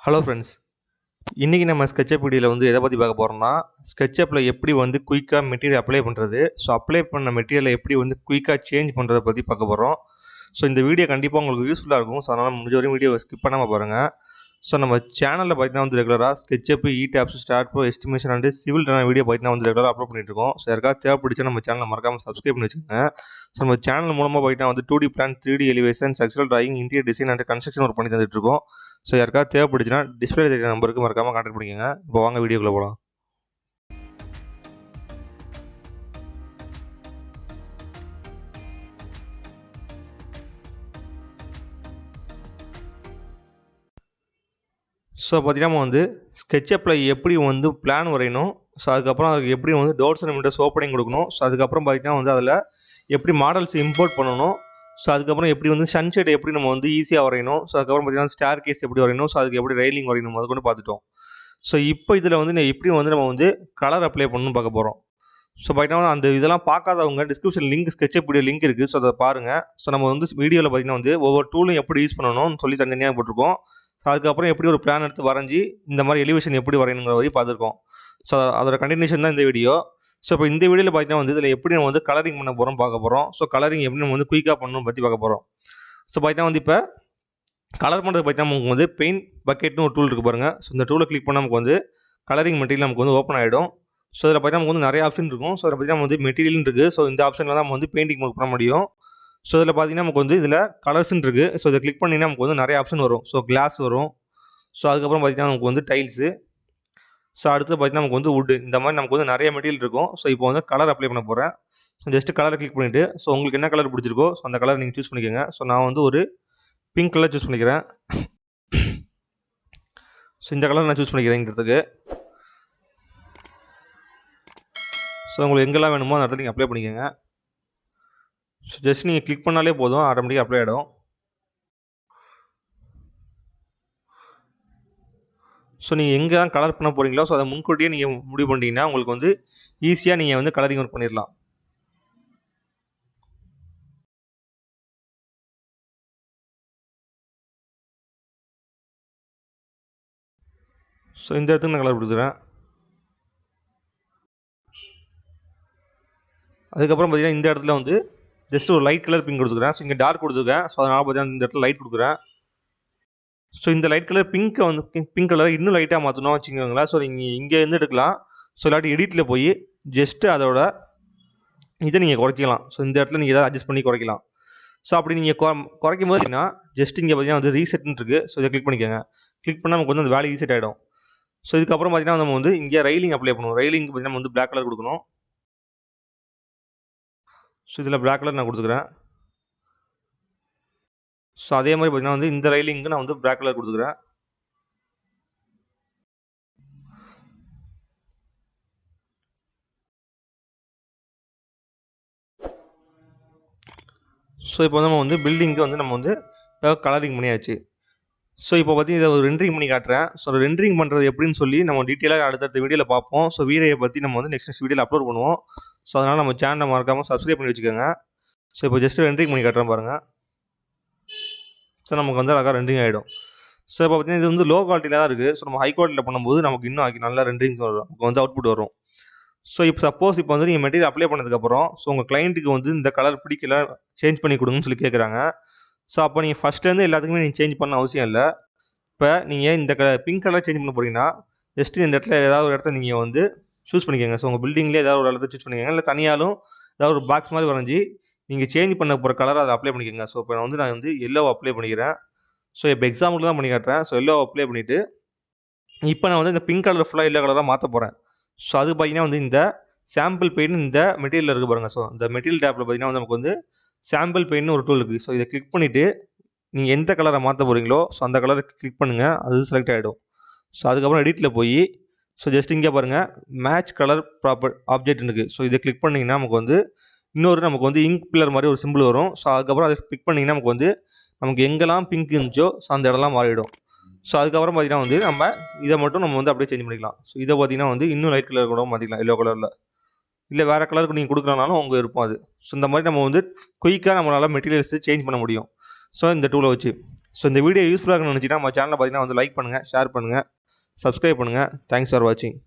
Hello friends, இன்றைக்கி நம்ம SketchUp வீடியோவில் வந்து எதை பற்றி பார்க்க போகிறோம்னா, ஸ்கெட்சப்பில் எப்படி வந்து குயிக்காக மெட்டீரியல் அப்ளை பண்ணுறது, ஸோ அப்ளை பண்ண மெட்டீரியலை எப்படி வந்து குயிக்காக சேஞ்ச் பண்ணுறதை பற்றி பார்க்க போகிறோம். ஸோ இந்த வீடியோ கண்டிப்பாக உங்களுக்கு யூஸ்ஃபுல்லாக இருக்கும். ஸோ அதனால் முடிஞ்ச வரையும் வீடியோ ஸ்கிப் பண்ணாமல் பாருங்கள். ஸோ நம்ம சேனலில் பார்த்தீங்கன்னா வந்து ரெகுலராக SketchUp, ETABS, STAIR, estimation and civil video பார்த்தீங்கன்னா வந்து ரெகுலராக அப்லோட் பண்ணிட்டுருக்கோம். ஸோ யாருக்காவது தேவைப்படுச்சா நம்ம சேனலை மறக்காமல் சப்ஸ்கிரைப் பண்ணி வச்சுக்கோங்க. ஸோ நம்ம சேனல் மூலமாக பார்த்தீங்கன்னா வந்து 2D plan, 3D elevation, structural drawing, interior design and construction work பண்ணி தந்துட்டுருக்கோம். ஸோ யாருக்காவது தேவைப்படுச்சுன்னா டிஸ்பிளே தெரியுற நம்பருக்கு மறக்காமல் கான்டாக்ட் பண்ணிக்கோங்க. இப்போ வாங்க வீடியோக்குள்ளே போகலாம். ஸோ பார்த்தீங்கன்னா நம்ம வந்து ஸ்கெட்சப்பில் எப்படி வந்து பிளான் வரையணும், ஸோ அதுக்கப்புறம் அதுக்கு எப்படி வந்து டோர்ஸ் அண்ட் விண்டோஸ் ஓப்பனிங் கொடுக்கணும், ஸோ அதுக்கப்புறம் பார்த்தீங்கன்னா வந்து அதில் எப்படி மாடல்ஸ் இம்போர்ட் பண்ணணும், ஸோ அதுக்கப்புறம் எப்படி வந்து சன்ஷெட் எப்படி நம்ம வந்து ஈஸியாக வரையணும், ஸோ அதுக்கப்புறம் பார்த்தீங்கன்னா ஸ்டேர் கேஸ் எப்படி வரையணும், ஸோ அதுக்கு எப்படி ரெயிலிங் வரையணும் அது கொண்டு பார்த்துட்டோம். ஸோ இப்போ இதில் வந்து எப்படி வந்து நம்ம வந்து கலர் அப்ளை பண்ணணும்னு பார்க்க போகிறோம். ஸோ பார்த்தீங்கன்னா அந்த இதெல்லாம் பார்க்காதவங்க description link, SketchUp video link இருக்குது. ஸோ அதை பாருங்கள். ஸோ நம்ம வந்து வீடியோவில் பார்த்தீங்கன்னா வந்து ஒவ்வொரு டூலும் எப்படி யூஸ் பண்ணணும்னு சொல்லி தனித்தனியாக போட்டிருக்கோம். ஸோ அதுக்கப்புறம் எப்படி ஒரு பிளான் எடுத்து வரைஞ்சி இந்த மாதிரி எலிவேஷன் எப்படி வரையணுங்கிற வரையும் பார்த்துருக்கோம். ஸோ அதோட கண்டினியூஷன் தான் இந்த வீடியோ. ஸோ இப்போ இந்த வீடியோவில் பார்த்தீங்கன்னா வந்து இதில் எப்படி நம்ம வந்து கலரிங் பண்ண போகிறோம் பார்க்க போகிறோம். ஸோ கலரிங் எப்படி நம்ம வந்து குயிக்காக பண்ணணும் பற்றி பார்க்க போகிறோம். ஸோ பார்த்தீங்கன்னா வந்து இப்போ கலர் பண்ணுறது பார்த்தீங்கன்னா நமக்கு வந்து பெயிண்ட் பக்கெட்னு ஒரு டூல் இருக்குது பாருங்கள். ஸோ இந்த டூலை கிளிக் பண்ணால் நமக்கு வந்து கலரிங் மெட்டீரியல் நமக்கு வந்து ஓப்பன் ஆகிடும். ஸோ இதில் பார்த்தீங்கன்னா நமக்கு வந்து நிறைய ஆப்ஷன் இருக்கும். ஸோ இதில் பார்த்தீங்கன்னா வந்து மெட்டீரியல் இருக்குது. ஸோ இந்த ஆப்ஷனில் தான் நம்ம வந்து பெயிண்டிங் ஒர்க் பண்ண முடியும். ஸோ இதில் பார்த்தீங்கன்னா நமக்கு வந்து இதில் கலர்ஸ்ன்னு இருக்குது. ஸோ இதை கிளிக் பண்ணிங்கன்னா நமக்கு வந்து நிறைய ஆப்ஷன் வரும். ஸோ கிளாஸ் வரும். ஸோ அதுக்கப்புறம் பார்த்தீங்கன்னா நமக்கு வந்து டைல்ஸு. ஸோ அடுத்து பார்த்தீங்கன்னா நமக்கு வந்து வுட்டு. இந்த மாதிரி நமக்கு வந்து நிறைய மெட்டீரியல் இருக்கும். ஸோ இப்போ வந்து கலர் அப்ளை பண்ண போகிறேன். ஸோ ஜஸ்ட்டு கலரை கிளிக் பண்ணிவிட்டு, ஸோ உங்களுக்கு என்ன கலர் பிடிச்சிருக்கோ ஸோ அந்த கலர் நீங்கள் சூஸ் பண்ணிக்கோங்க. ஸோ நான் வந்து ஒரு பிங்க் கலர் சூஸ் பண்ணிக்கிறேன். ஸோ இந்த கலர் நான் சூஸ் பண்ணிக்கிறேங்கிறதுக்கு. ஸோ உங்களுக்கு எங்கெல்லாம் வேணுமோ அந்த இடத்துல நீங்கள் அப்ளை பண்ணிக்கோங்க. ஸோ ஜஸ்ட் நீங்கள் கிளிக் பண்ணாலே போதும், ஆட்டோமேட்டிக்காக அப்ளை ஆகிடும். ஸோ நீங்கள் எங்கே தான் கலர் பண்ண போகிறீங்களோ ஸோ அதை முன்கூட்டியே நீங்கள் முடிவு பண்ணிட்டீங்கன்னா உங்களுக்கு வந்து ஈஸியாக நீங்கள் வந்து கலரிங் ஒர்க் பண்ணிடலாம். ஸோ இந்த இடத்துக்கு நான் கலர் கொடுக்குறேன். அதுக்கப்புறம் பார்த்தீங்கன்னா இந்த இடத்துல வந்து ஜஸ்ட் ஒரு லைட் கலர் பிங்க் கொடுத்துக்கிறேன். ஸோ இங்கே டார்க் கொடுத்துருக்கேன். ஸோ அதனால் பார்த்தீங்கன்னா இந்த இடத்துல லைட் கொடுக்குறேன். ஸோ இந்த லைட் கலர் பிங்க்கை வந்து பிங்க் கலரை இன்னும் லைட்டாக மாற்றணும் வச்சுக்கோங்களேன். ஸோ நீங்கள் இங்கேருந்து எடுக்கலாம். ஸோ இல்லாட்டி எடிட்டில் போய் ஜஸ்ட்டு அதோட இதை நீங்கள் குறைக்கலாம். ஸோ இந்த இடத்துல நீங்கள் எதாவது அட்ஜஸ்ட் பண்ணி குறைக்கலாம். ஸோ அப்படி நீங்கள் குறைக்கும் போது பார்த்தீங்கன்னா ஜஸ்ட் இங்கே பார்த்தீங்கன்னா வந்து ரீசெட்னு இருக்குது. ஸோ இதை கிளிக் பண்ணிக்கோங்க. கிளிக் பண்ணால் நமக்கு வந்து அந்த வேலை ரீசெட் ஆகிடும். ஸோ இதுக்கப்புறம் பார்த்தீங்கன்னா நம்ம வந்து இங்கே ரெயிலிங் அப்ளை பண்ணுவோம். ரெயிலிங் பார்த்தீங்கன்னா நம்ம வந்து பிளாக் கலர் கொடுக்கணும். ஸோ இதில் பிளாக் கலர் நான் கொடுத்துக்கிறேன். ஸோ அதே மாதிரி பார்த்தீங்கன்னா வந்து இந்த ரெயிலிங்க்கு நான் வந்து பிளாக் கலர் கொடுத்துக்கிறேன். ஸோ இப்போ நம்ம வந்து பில்டிங்க்கு வந்து நம்ம வந்து கலரிங் பண்ணியாச்சு. ஸோ இப்போ பார்த்தீங்கன்னா இதை ஒரு ரெண்டரிங் பண்ணி காட்டுறேன். ஸோ ரெண்டரிங் பண்ணுறது எப்படின்னு சொல்லி நம்ம டீட்டெயிலாக அடுத்தடுத்த வீடியோவில் பார்ப்போம். ஸோ வீடியோவை பற்றி நம்ம வந்து நெக்ஸ்ட் வீடியோவில் அப்லோட் பண்ணுவோம். ஸோ அதனால் நம்ம சேனலை மறக்காமல் சப்ஸ்கிரைப் பண்ணி வச்சுக்கோங்க. ஸோ இப்போ ஜஸ்ட்டு ரெண்டரிங் பண்ணி காட்டுறேன் பாருங்கள். ஸோ நமக்கு வந்து அழகாக ரெண்டரிங் ஆகிடும். ஸோ இப்போ பார்த்தீங்கன்னா இது வந்து லோ குவாலிட்டியில் தான் இருக்குது. ஸோ நம்ம ஹை குவாலிட்டியில் பண்ணும்போது நமக்கு இன்னும் நல்லா ரெண்டரிங் வரும், நமக்கு வந்து அவுட்புட் வரும். ஸோ இப்போ சப்போஸ் இப்போ வந்து நீங்கள் மெட்டீரியல் அப்ளை பண்ணதுக்கப்புறம் ஸோ உங்கள் கிளைண்ட்டுக்கு வந்து இந்த கலர் பிடிக்கல, சேஞ்ச் பண்ணி கொடுங்கன்னு சொல்லி கேட்குறாங்க. ஸோ அப்போ நீங்கள் ஃபஸ்ட்லேருந்து எல்லாத்துக்குமே நீங்கள் சேஞ்ச் பண்ண அவசியம் இல்லை. இப்போ நீங்கள் இந்த பிங்க் கலர் சேஞ்ச் பண்ண போகிறீங்கன்னா ஜஸ்ட்டு இந்த இடத்துல ஏதாவது ஒரு இடத்த நீங்கள் வந்து சூஸ் பண்ணிக்கோங்க. ஸோ உங்கள் பில்டிங்லேயே ஏதாவது ஒரு இடத்த சூஸ் பண்ணிக்கோங்க. இல்லை தனியாலும் ஏதாவது ஒரு பாக்ஸ் மாதிரி வரைஞ்சி நீங்கள் சேஞ்ச் பண்ண போகிற கலரை அதை அப்ளை பண்ணிக்கோங்க. ஸோ இப்போ நான் வந்து எல்லோ அப்ளை பண்ணிக்கிறேன். ஸோ இப்போ எக்ஸாம்பிள் தான் பண்ணி காட்டுறேன். ஸோ எல்லோ அப்ளை பண்ணிவிட்டு இப்போ நான் வந்து இந்த பிங்க் கலர் ஃபுல்லாக எல்லோ கலராக மாற்ற போகிறேன். ஸோ அது பார்த்தீங்கன்னா வந்து இந்த சாம்பிள் பெயின் இந்த மெட்டீரியல் இருக்குது பாருங்கள். ஸோ இந்த மெட்டீரியல் டேப்பில் பார்த்தீங்கன்னா வந்து நமக்கு வந்து சாம்பிள் பெயின்னு ஒரு டூல் இருக்குது. ஸோ இதை கிளிக் பண்ணிவிட்டு நீங்கள் எந்த கலரை மாற்ற போகிறீங்களோ ஸோ அந்த கலரை கிளிக் பண்ணுங்கள், அது செலக்ட் ஆகிடும். ஸோ அதுக்கப்புறம் எடிட்டில் போய் ஸோ ஜஸ்ட் இங்கே பாருங்கள் மேட்ச் கலர் ப்ராப்பர் ஆப்ஜெக்ட் இருக்குது. ஸோ இதை கிளிக் பண்ணிங்கன்னா நமக்கு வந்து நமக்கு வந்து இங்க் பில்லர் மாதிரி ஒரு சிம்பிள் வரும். ஸோ அதுக்கப்புறம் அதை கிளிக் பண்ணிங்கன்னா நமக்கு எங்கெல்லாம் பிங்க் இருந்துச்சோ ஸோ அந்த இடம்லாம் மாறிடும். ஸோ அதுக்கப்புறம் பார்த்தீங்கன்னா வந்து நம்ம இதை மட்டும் நம்ம வந்து அப்படியே சேஞ்ச் பண்ணிக்கலாம். ஸோ இதை பார்த்தீங்கன்னா வந்து இன்னும் லைட் கலர் கூட மாற்றிக்கலாம், எல்லோ கலரில். இல்லை வேறு கலருக்கு நீங்கள் கொடுக்குறனாலும் உங்கள் விருப்பம் அது. ஸோ இந்த மாதிரி நம்ம வந்து குயிக்காக நம்மளால் மெட்டீரியல்ஸு சேஞ்ச் பண்ண முடியும். ஸோ இந்த டூலை வச்சு ஸோ இந்த வீடியோ யூஸ்ஃபுல்லாக இருக்குன்னு நினச்சிங்கன்னா நம்ம சேனலை பார்த்தீங்கன்னா வந்து லைக் பண்ணுங்கள், ஷேர் பண்ணுங்கள், சப்ஸ்கிரைப் பண்ணுங்கள். தேங்க்ஸ் ஃபார் வாட்சிங்.